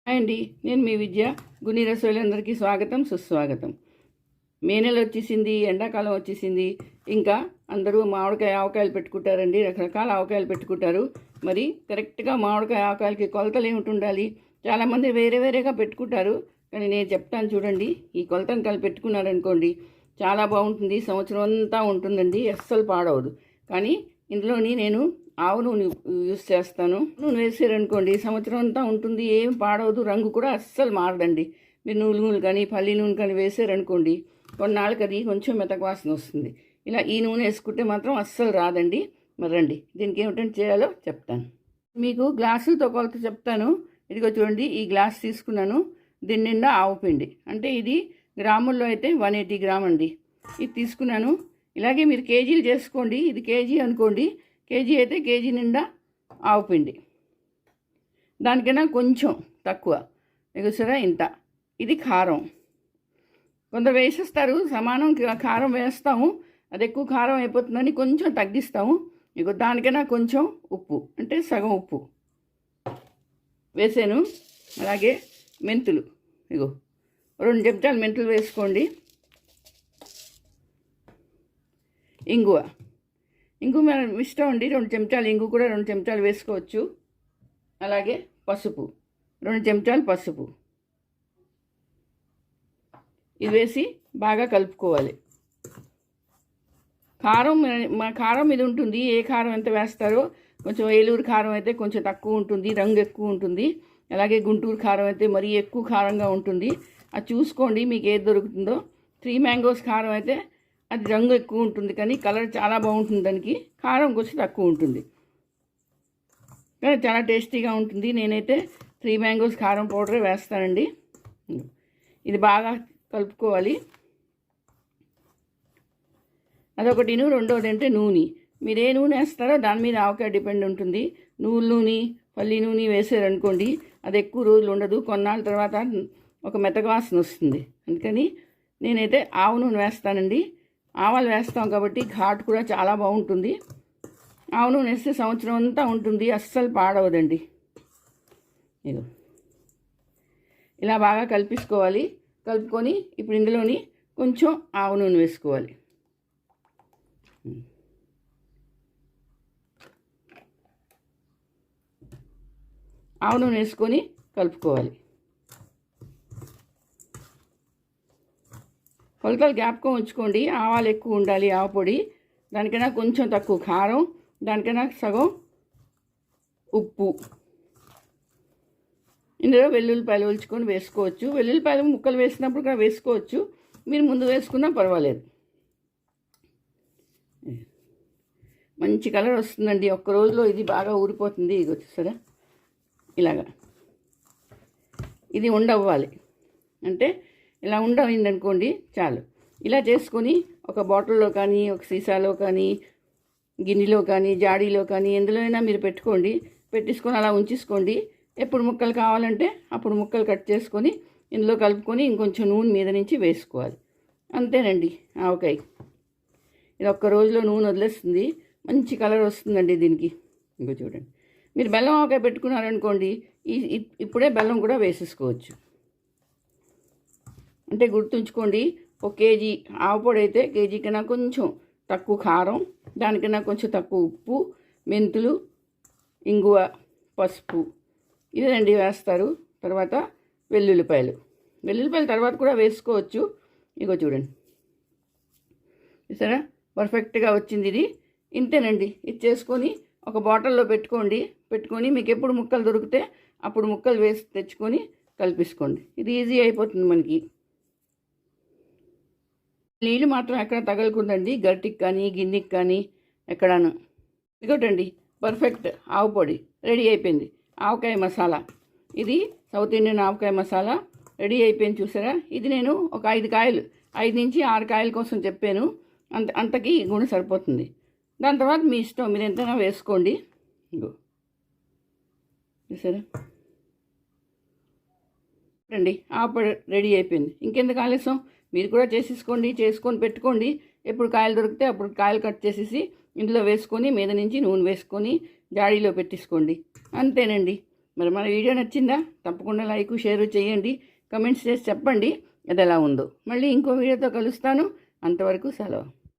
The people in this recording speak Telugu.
హాయ్ అండి, నేను మీ విద్య. గుని రసోయిలందరికీ స్వాగతం, సుస్వాగతం. మే నెల వచ్చేసింది, ఎండాకాలం వచ్చేసింది. ఇంకా అందరూ మామిడికాయ ఆవకాయలు పెట్టుకుంటారండి, రకరకాల ఆవకాయలు పెట్టుకుంటారు. మరి కరెక్ట్గా మామిడికాయ ఆవకాయలకి కొలతలు ఏమిటి ఉండాలి? చాలామంది వేరే వేరేగా పెట్టుకుంటారు, కానీ నేను చెప్తాను చూడండి. ఈ కొలతను కలిపి పెట్టుకున్నారనుకోండి చాలా బాగుంటుంది, సంవత్సరం అంతా ఉంటుందండి, అస్సలు పాడవదు. కానీ ఇందులోని నేను ఆవు నూనె యూస్ చేస్తాను. నూనె వేసారనుకోండి సంవత్సరం అంతా ఉంటుంది, ఏం పాడవదు, రంగు కూడా అస్సలు మారదండి. మీరు నూనె కానీ పల్లి నూనె కానీ వేసారనుకోండి కొన్నాళ్ళకి అది కొంచెం మెతక వాసన వస్తుంది. ఇలా ఈ నూనె వేసుకుంటే మాత్రం అస్సలు రాదండి. మరి రండి, దీనికి ఏమిటంటే చేయాలో చెప్తాను. మీకు గ్లాసులతో కొలత చెప్తాను. ఇదిగో చూడండి, ఈ గ్లాస్ తీసుకున్నాను, దీని నిండా ఆవు పిండి. అంటే ఇది గ్రాముల్లో అయితే 180 గ్రామ్ అండి. ఇది తీసుకున్నాను. ఇలాగే మీరు కేజీలు చేసుకోండి. ఇది కేజీ అనుకోండి, కేజీ అయితే కేజీ నిండా ఆవు పిండి, దానికైనా కొంచెం తక్కువ. ఎగుసరా ఇంత. ఇది కారం, కొందరు వేసేస్తారు, సమానం కారం వేస్తాము, అది ఎక్కువ కారం అయిపోతుందని కొంచెం తగ్గిస్తాము. ఇగో దానికైనా కొంచెం ఉప్పు, అంటే సగం ఉప్పు వేసాను. అలాగే మెంతులు, ఇగో 2 చెంచాలు మెంతులు వేసుకోండి. ఇంగువ మనం ఇష్టం అండి, 2 చెంచాలు ఇంగు కూడా 2 చెంచాలు వేసుకోవచ్చు. అలాగే పసుపు, 2 చెంచాలు పసుపు. ఇది వేసి బాగా కలుపుకోవాలి. కారం ఇది ఉంటుంది, ఏ కారం ఎంత వేస్తారో. కొంచెం ఏలూరు కారం అయితే కొంచెం తక్కువ ఉంటుంది, రంగు ఎక్కువ ఉంటుంది. అలాగే గుంటూరు కారం అయితే మరీ ఎక్కువ కారంగా ఉంటుంది. అది చూసుకోండి మీకు ఏది దొరుకుతుందో. 3 మ్యాంగోస్ కారం అయితే అది రంగు ఎక్కువ ఉంటుంది, కానీ కలర్ చాలా బాగుంటుంది. దానికి కారం కొంచెం తక్కువ ఉంటుంది, కానీ చాలా టేస్టీగా ఉంటుంది. నేనైతే 3 మ్యాంగోస్ కారం పౌడర్ వేస్తానండి. ఇది బాగా కలుపుకోవాలి. అదొకటిను. రెండోది అంటే నూనె. మీరు ఏ నూనె వేస్తారో దాని మీద ఆవకాయ డిపెండ్ ఉంటుంది. నువ్వుల నూనె, పల్లి నూనె వేసారనుకోండి అది ఎక్కువ రోజులు ఉండదు, కొన్నాళ్ళ తర్వాత ఒక మెత్తగా వాసన వస్తుంది. అందుకని నేనైతే ఆవు నూనె వేస్తానండి. ఆవాలు వేస్తాం కాబట్టి ఘాటు కూడా చాలా బాగుంటుంది. ఆవు నూనె వేస్తే సంవత్సరం అంతా ఉంటుంది, అస్సలు పాడవదండి. ఇదో ఇలా బాగా కలిపేసుకోవాలి. కలుపుకొని ఇప్పుడు ఇందులోని కొంచెం ఆవు నూనె వేసుకోవాలి. ఆవు నూనె వేసుకొని కలుపుకోవాలి. కొలతలు జ్ఞాపకం ఉంచుకోండి. ఆవాలు ఎక్కువ ఉండాలి, ఆవు పొడి, దానికైనా కొంచెం తక్కువ కారం, దానికైనా సగం ఉప్పు. ఇందులో వెల్లుల్లిపాయలు ఒలుచుకొని వేసుకోవచ్చు. వెల్లుల్లిపాయలు ముక్కలు వేసినప్పుడు కూడా వేసుకోవచ్చు, మీరు ముందు వేసుకున్నా పర్వాలేదు. మంచి కలర్ వస్తుందండి, ఒక్క రోజులో ఇది బాగా ఊరిపోతుంది. ఇది వచ్చేసరా ఇలాగా ఇది ఉండవ్వాలి. అంటే ఇలా ఉండయిందనుకోండి చాలు. ఇలా చేసుకొని ఒక బాటిల్లో కానీ, ఒక సీసాలో కానీ, గిన్నెలో కానీ, జాడీలో కానీ ఎందులోనైనా మీరు పెట్టుకోండి. పెట్టేసుకొని అలా ఉంచేసుకోండి. ఎప్పుడు ముక్కలు కావాలంటే అప్పుడు ముక్కలు కట్ చేసుకొని ఇందులో కలుపుకొని ఇంకొంచెం నూనె మీద నుంచి వేసుకోవాలి. అంతేనండి ఆవకాయ. ఇది ఒక్క రోజులో నూనె వదిలేస్తుంది, మంచి కలర్ వస్తుందండి దీనికి. ఇంకో చూడండి, మీరు బెల్లం ఆవకాయ పెట్టుకున్నారనుకోండి ఇప్పుడే బెల్లం కూడా వేసేసుకోవచ్చు. అంటే గుర్తుంచుకోండి, 1 కేజీ ఆవపొడి అయితే కేజీ కన్నా కొంచెం తక్కువ కారం, దానికన్నా కొంచెం తక్కువ ఉప్పు, మెంతులు, ఇంగువ, పసుపు ఇదండి వేస్తారు. తర్వాత వెల్లుల్లిపాయలు తర్వాత కూడా వేసుకోవచ్చు. ఇగో చూడండి, చూసారా పర్ఫెక్ట్గా వచ్చింది ఇది. ఇంతేనండి. ఇది చేసుకొని ఒక బాటిల్లో పెట్టుకొని మీకు ఎప్పుడు ముక్కలు దొరికితే అప్పుడు ముక్కలు వేసి తెచ్చుకొని కలిపేసుకోండి. ఇది ఈజీ అయిపోతుంది మనకి. నీళ్ళు మాత్రం ఎక్కడ తగలకుందండి, గట్టికి కానీ గిన్నెకి కానీ ఎక్కడాను. ఇదిగోటండి పర్ఫెక్ట్ ఆవు పొడి రెడీ అయిపోయింది. ఆవకాయ మసాలా, ఇది సౌత్ ఇండియన్ ఆవకాయ మసాలా రెడీ అయిపోయింది. చూసారా, ఇది నేను ఒక 5 నుంచి 6 కాయల కోసం చెప్పాను. అంతకి గుణ సరిపోతుంది. దాని తర్వాత మీ ఇష్టం, మీరు ఎంతైనా వేసుకోండి. ఇగో చూసారా రండి, ఆవపొడి రెడీ అయిపోయింది. ఇంకెందుకు ఆలస్యం, మీరు కూడా చేసుకొని పెట్టుకోండి. ఎప్పుడు కాయలు దొరికితే అప్పుడు కాయలు కట్ చేసేసి ఇందులో వేసుకొని మీద నుంచి నూనె వేసుకొని జాడీలో పెట్టేసుకోండి. అంతేనండి. మరి మన వీడియో నచ్చిందా? తప్పకుండా లైక్ షేర్ చేయండి, కమెంట్స్ చేసి చెప్పండి అది ఎలా ఉందో. మళ్ళీ ఇంకో వీడియోతో కలుస్తాను. అంతవరకు సెలవు.